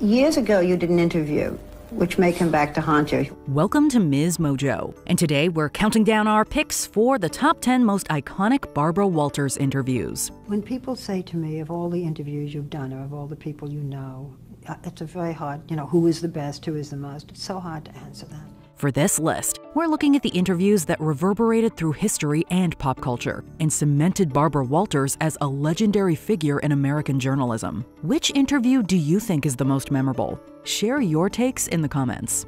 Years ago, you did an interview, which may come back to haunt you. Welcome to Ms. Mojo, and today we're counting down our picks for the top 10 most iconic Barbara Walters interviews. When people say to me, of all the interviews you've done or of all the people you know, it's a very hard, who is the best, who is the most? It's so hard to answer that. For this list, we're looking at the interviews that reverberated through history and pop culture and cemented Barbara Walters as a legendary figure in American journalism. Which interview do you think is the most memorable? Share your takes in the comments.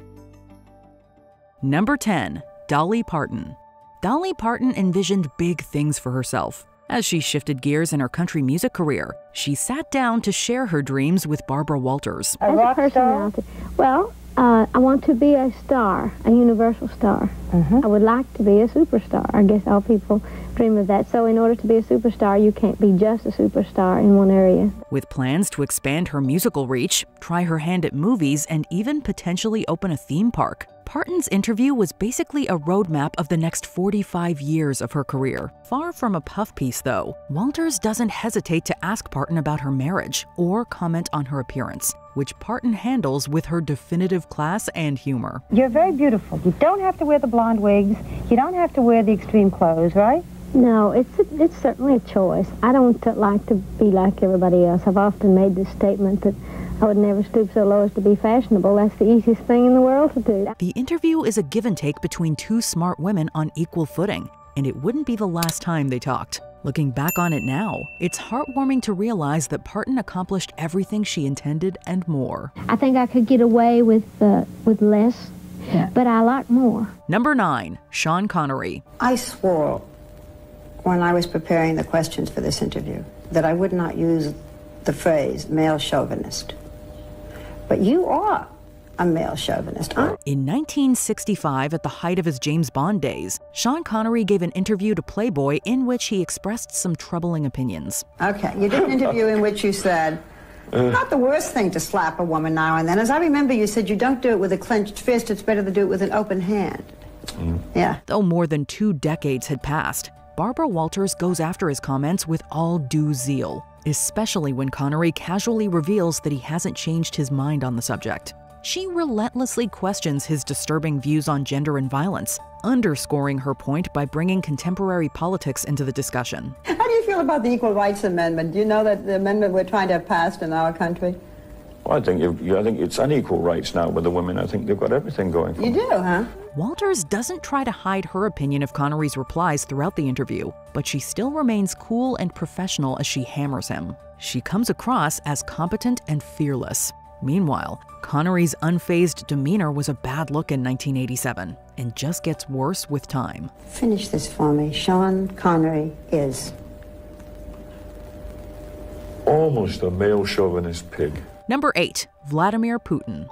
Number 10. Dolly Parton. Dolly Parton envisioned big things for herself. As she shifted gears in her country music career, she sat down to share her dreams with Barbara Walters. A rock star? Well, I want to be a star, a universal star. I would like to be a superstar. I guess all people dream of that. So in order to be a superstar, you can't be just a superstar in one area. With plans to expand her musical reach, try her hand at movies, and even potentially open a theme park, Parton's interview was basically a roadmap of the next 45 years of her career. Far from a puff piece, though, Walters doesn't hesitate to ask Parton about her marriage or comment on her appearance, which Parton handles with her definitive class and humor. You're very beautiful. You don't have to wear the blonde wigs. You don't have to wear the extreme clothes, right? No, it's certainly a choice. I don't like to be like everybody else. I've often made this statement that I would never stoop so low as to be fashionable. That's the easiest thing in the world to do. The interview is a give and take between two smart women on equal footing, and it wouldn't be the last time they talked. Looking back on it now, it's heartwarming to realize that Parton accomplished everything she intended and more. I think I could get away with less, but I like more. Number 9. Sean Connery. I swore when I was preparing the questions for this interview that I would not use the phrase male chauvinist. But you are a male chauvinist, huh? In 1965, at the height of his James Bond days, Sean Connery gave an interview to Playboy in which he expressed some troubling opinions. Okay, you did an interview in which you said, not the worst thing to slap a woman now and then. As I remember, you said you don't do it with a clenched fist, it's better to do it with an open hand. Yeah. Though more than 2 decades had passed, Barbara Walters goes after his comments with all due zeal, especially when Connery casually reveals that he hasn't changed his mind on the subject. She relentlessly questions his disturbing views on gender and violence, underscoring her point by bringing contemporary politics into the discussion. How do you feel about the Equal Rights Amendment? Do you know that the amendment we're trying to have passed in our country? Well, I think it's unequal rights now with the women. I think they've got everything going for them. You do, huh? Walters doesn't try to hide her opinion of Connery's replies throughout the interview, but she still remains cool and professional as she hammers him. She comes across as competent and fearless. Meanwhile, Connery's unfazed demeanor was a bad look in 1987 and just gets worse with time. Finish this for me. Sean Connery is almost a male chauvinist pig. Number 8. Vladimir Putin.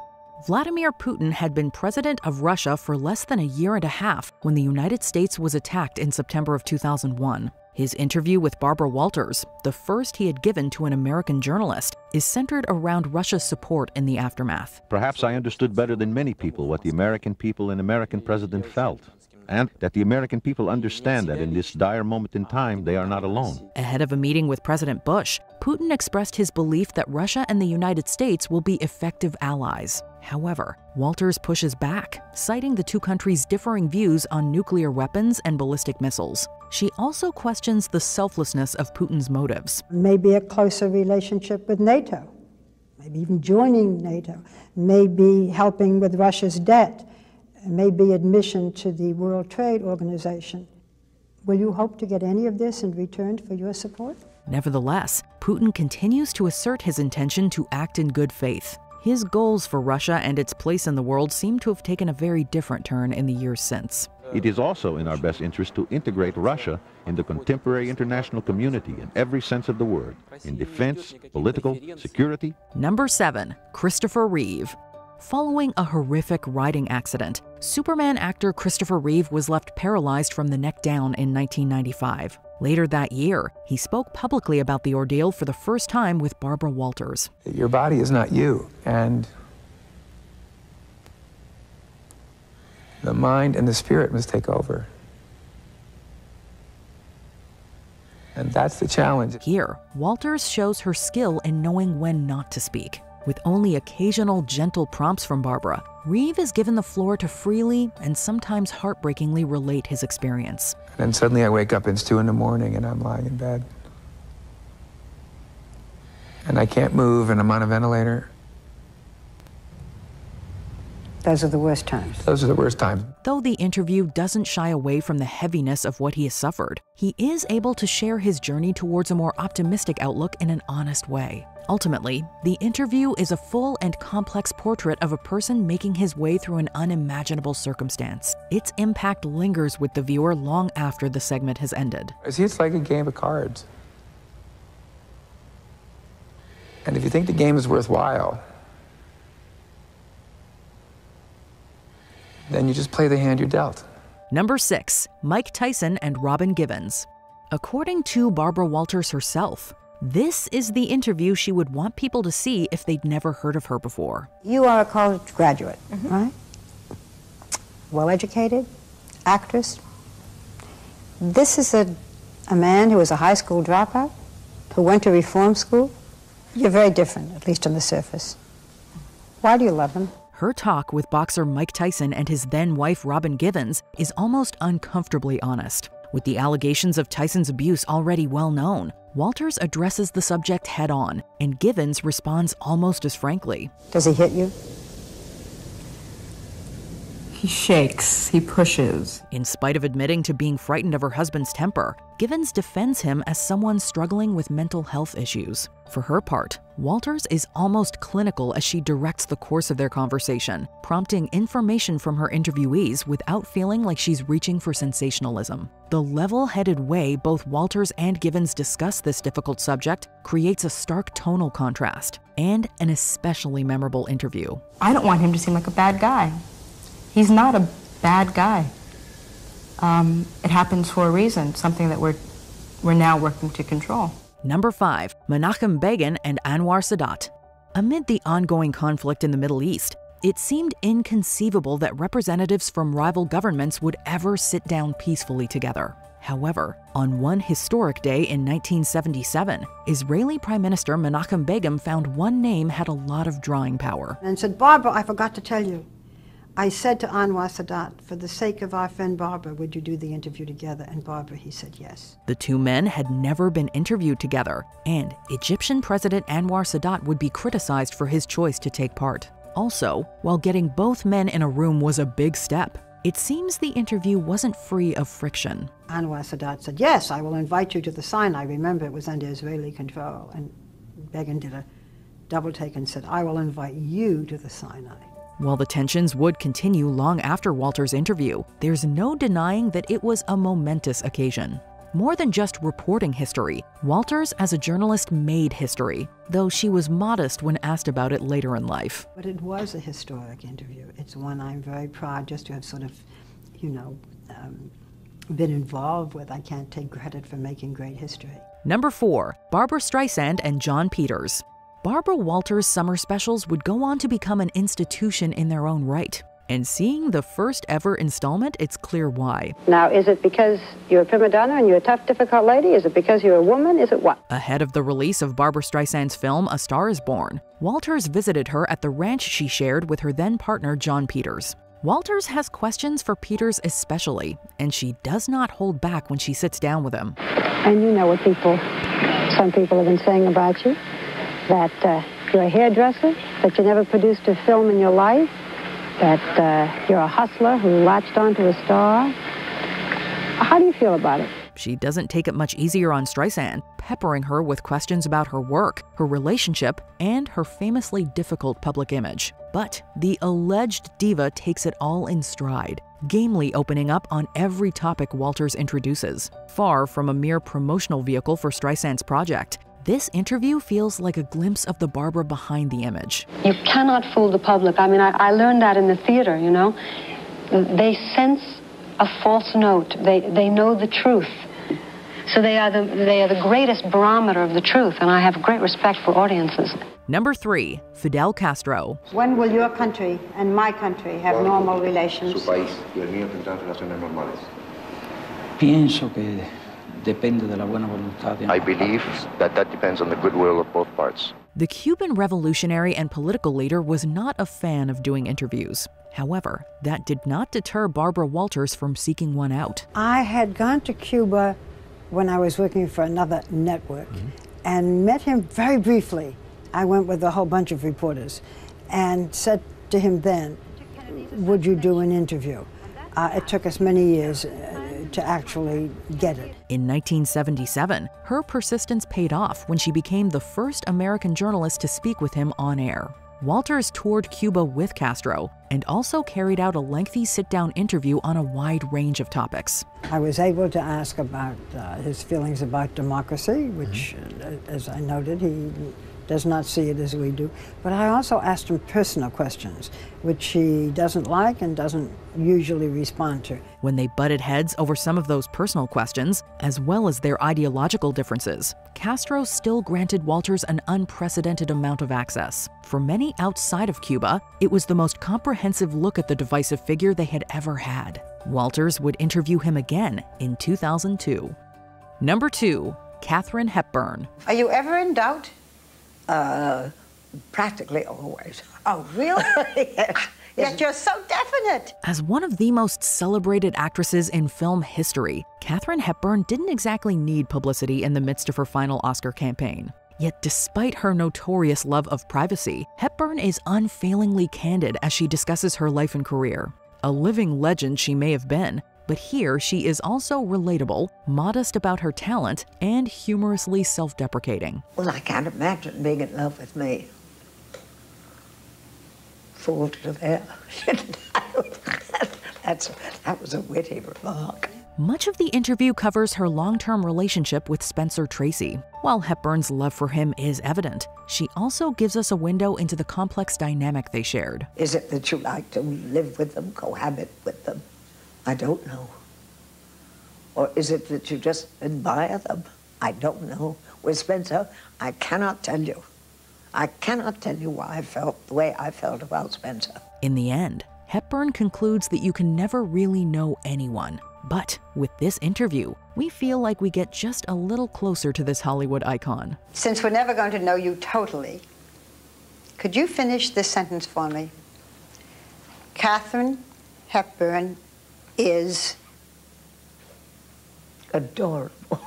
Vladimir Putin had been president of Russia for less than a year and a half when the United States was attacked in September of 2001. His interview with Barbara Walters, the first he had given to an American journalist, is centered around Russia's support in the aftermath. Perhaps I understood better than many people what the American people and American president felt, and that the American people understand that in this dire moment in time, they are not alone. Ahead of a meeting with President Bush, Putin expressed his belief that Russia and the United States will be effective allies. However, Walters pushes back, citing the two countries' differing views on nuclear weapons and ballistic missiles. She also questions the selflessness of Putin's motives. Maybe a closer relationship with NATO, maybe even joining NATO, maybe helping with Russia's debt, maybe admission to the World Trade Organization. Will you hope to get any of this in return for your support? Nevertheless, Putin continues to assert his intention to act in good faith. His goals for Russia and its place in the world seem to have taken a very different turn in the years since. It is also in our best interest to integrate Russia in the contemporary international community in every sense of the word, in defense, political, security. Number 7. Christopher Reeve. Following a horrific riding accident, Superman actor Christopher Reeve was left paralyzed from the neck down in 1995. Later that year, he spoke publicly about the ordeal for the first time with Barbara Walters. Your body is not you, and the mind and the spirit must take over. And that's the challenge. Here, Walters shows her skill in knowing when not to speak. With only occasional gentle prompts from Barbara, Reeve is given the floor to freely and sometimes heartbreakingly relate his experience. And then suddenly I wake up, it's 2 in the morning, and I'm lying in bed. And I can't move, and I'm on a ventilator. Those are the worst times. Those are the worst times. Though the interview doesn't shy away from the heaviness of what he has suffered, he is able to share his journey towards a more optimistic outlook in an honest way. Ultimately, the interview is a full and complex portrait of a person making his way through an unimaginable circumstance. Its impact lingers with the viewer long after the segment has ended. See, it's like a game of cards. And if you think the game is worthwhile, then you just play the hand you're dealt. Number 6, Mike Tyson and Robin Givens. According to Barbara Walters herself, this is the interview she would want people to see if they'd never heard of her before. You are a college graduate, right? Well-educated, actress. This is a man who was a high school dropout, who went to reform school. You're very different, at least on the surface. Why do you love him? Her talk with boxer Mike Tyson and his then-wife Robin Givens is almost uncomfortably honest. With the allegations of Tyson's abuse already well known, Walters addresses the subject head-on, and Givens responds almost as frankly. Does he hit you? He shakes, he pushes. In spite of admitting to being frightened of her husband's temper, Givens defends him as someone struggling with mental health issues. For her part, Walters is almost clinical as she directs the course of their conversation, prompting information from her interviewees without feeling like she's reaching for sensationalism. The level-headed way both Walters and Givens discuss this difficult subject creates a stark tonal contrast and an especially memorable interview. I don't want him to seem like a bad guy. He's not a bad guy. It happens for a reason, something that we're now working to control. Number 5, Menachem Begin and Anwar Sadat. Amid the ongoing conflict in the Middle East, it seemed inconceivable that representatives from rival governments would ever sit down peacefully together. However, on one historic day in 1977, Israeli Prime Minister Menachem Begin found one name had a lot of drawing power. And said, Barbara, I forgot to tell you. I said to Anwar Sadat, for the sake of our friend Barbara, would you do the interview together? And Barbara, he said yes. The two men had never been interviewed together, and Egyptian President Anwar Sadat would be criticized for his choice to take part. Also, while getting both men in a room was a big step, it seems the interview wasn't free of friction. Anwar Sadat said, yes, I will invite you to the Sinai. Remember, it was under Israeli control. And Begin did a double take and said, I will invite you to the Sinai. While the tensions would continue long after Walters' interview, there's no denying that it was a momentous occasion. More than just reporting history, Walters as a journalist made history, though she was modest when asked about it later in life. But it was a historic interview. It's one I'm very proud just to have sort of, been involved with. I can't take credit for making great history. Number 4, Barbra Streisand and John Peters. Barbara Walters' summer specials would go on to become an institution in their own right. And seeing the first ever installment, it's clear why. Now, is it because you're a prima donna and you're a tough, difficult lady? Is it because you're a woman? Is it what? Ahead of the release of Barbra Streisand's film A Star is Born, Walters visited her at the ranch she shared with her then partner John Peters. Walters has questions for Peters especially, and she does not hold back when she sits down with him. And you know what some people have been saying about you? That you're a hairdresser, that you never produced a film in your life, that you're a hustler who latched onto a star. How do you feel about it? She doesn't take it much easier on Streisand, peppering her with questions about her work, her relationship, and her famously difficult public image. But the alleged diva takes it all in stride, gamely opening up on every topic Walters introduces. Far from a mere promotional vehicle for Streisand's project, this interview feels like a glimpse of the Barbara behind the image. You cannot fool the public. I mean, I learned that in the theater, you know. They sense a false note. They know the truth. So they are the greatest barometer of the truth, and I have great respect for audiences. Number 3, Fidel Castro. When will your country and my country have normal relations? Su país y el mío tendrán relaciones normales. Pienso que depende de la buena voluntad. I believe that depends on the goodwill of both parts. The Cuban revolutionary and political leader was not a fan of doing interviews. However, that did not deter Barbara Walters from seeking one out. I had gone to Cuba when I was working for another network and met him very briefly. I went with a whole bunch of reporters and said to him then, would you do an interview? It took us many years to actually get it. In 1977, her persistence paid off when she became the first American journalist to speak with him on air. Walters toured Cuba with Castro and also carried out a lengthy sit-down interview on a wide range of topics. I was able to ask about his feelings about democracy, which, as I noted, he does not see it as we do. But I also asked him personal questions, which he doesn't like and doesn't usually respond to. When they butted heads over some of those personal questions, as well as their ideological differences, Castro still granted Walters an unprecedented amount of access. For many outside of Cuba, it was the most comprehensive look at the divisive figure they had ever had. Walters would interview him again in 2002. Number 2, Katharine Hepburn. Are you ever in doubt? Practically always. Oh, really? Yes. Yet you're so definite. As one of the most celebrated actresses in film history, Katharine Hepburn didn't exactly need publicity in the midst of her final Oscar campaign. Yet despite her notorious love of privacy, Hepburn is unfailingly candid as she discusses her life and career. A living legend she may have been, but here she is also relatable, modest about her talent, and humorously self-deprecating. Well, I can't imagine being in love with me. Fool to there. That was a witty remark. Much of the interview covers her long-term relationship with Spencer Tracy. While Hepburn's love for him is evident, she also gives us a window into the complex dynamic they shared. Is it that you like to live with them, cohabit with them? I don't know. Or is it that you just admire them? I don't know. With Spencer, I cannot tell you. I cannot tell you why I felt the way I felt about Spencer. In the end, Hepburn concludes that you can never really know anyone. But with this interview, we feel like we get just a little closer to this Hollywood icon. Since we're never going to know you totally, could you finish this sentence for me? Katharine Hepburn is adorable.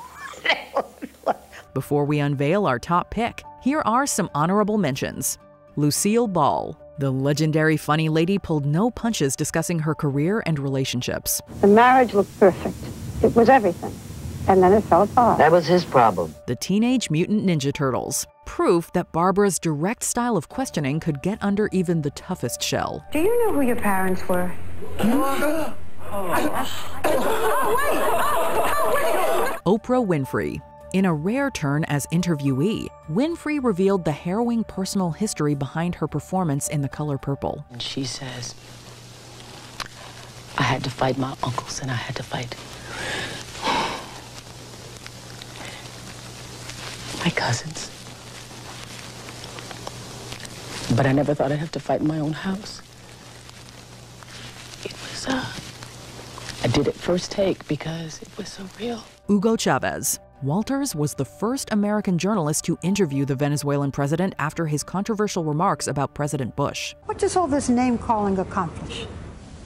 Before we unveil our top pick, here are some honorable mentions. Lucille Ball. The legendary funny lady pulled no punches discussing her career and relationships. The marriage looked perfect. It was everything. And then it fell apart. That was his problem. The Teenage Mutant Ninja Turtles. Proof that Barbara's direct style of questioning could get under even the toughest shell. Do you know who your parents were? Oprah Winfrey. In a rare turn as interviewee, Winfrey revealed the harrowing personal history behind her performance in The Color Purple. She says, I had to fight my uncles and I had to fight my cousins. But I never thought I'd have to fight in my own house. It was, I did it first take because it was so real. Hugo Chavez. Walters was the first American journalist to interview the Venezuelan president after his controversial remarks about President Bush. What does all this name-calling accomplish?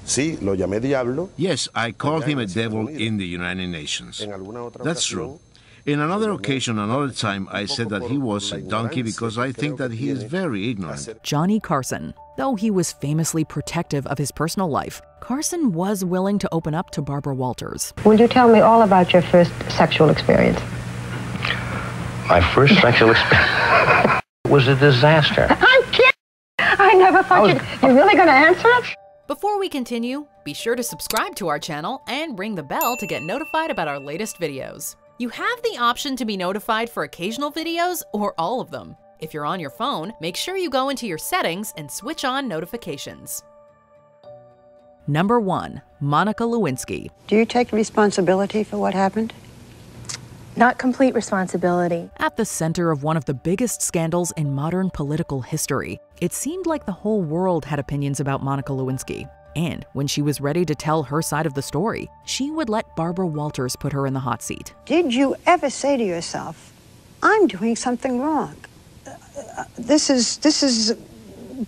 Sí, lo llamé diablo. Yes, I called him a devil in the United Nations. That's true. In another occasion, another time, I said that he was a donkey because I think that he is very ignorant. Johnny Carson. Though he was famously protective of his personal life, Carson was willing to open up to Barbara Walters. Will you tell me all about your first sexual experience? My first sexual experience was a disaster. I'm kidding! I never thought you're really going to answer it? Before we continue, be sure to subscribe to our channel and ring the bell to get notified about our latest videos. You have the option to be notified for occasional videos or all of them. If you're on your phone, make sure you go into your settings and switch on notifications. Number 1, Monica Lewinsky. Do you take responsibility for what happened? Not complete responsibility. At the center of one of the biggest scandals in modern political history, it seemed like the whole world had opinions about Monica Lewinsky. And when she was ready to tell her side of the story, she would let Barbara Walters put her in the hot seat. Did you ever say to yourself, I'm doing something wrong? this is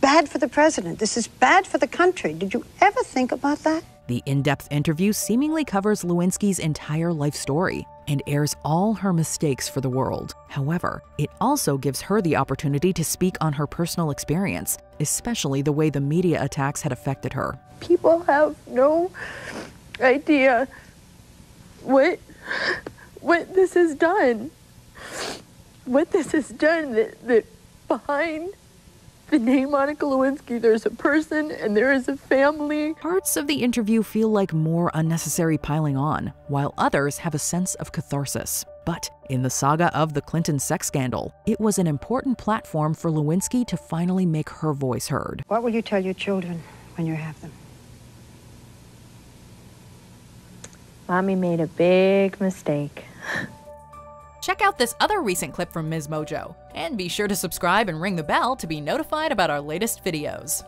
bad for the president. This is bad for the country. Did you ever think about that? The in-depth interview seemingly covers Lewinsky's entire life story and airs all her mistakes for the world. However, it also gives her the opportunity to speak on her personal experience, especially the way the media attacks had affected her. People have no idea what this has done. What this has done, that behind the name Monica Lewinsky, there's a person and there is a family. Parts of the interview feel like more unnecessary piling on, while others have a sense of catharsis. But in the saga of the Clinton sex scandal, it was an important platform for Lewinsky to finally make her voice heard. What will you tell your children when you have them? Mommy made a big mistake. Check out this other recent clip from Ms. Mojo, and be sure to subscribe and ring the bell to be notified about our latest videos.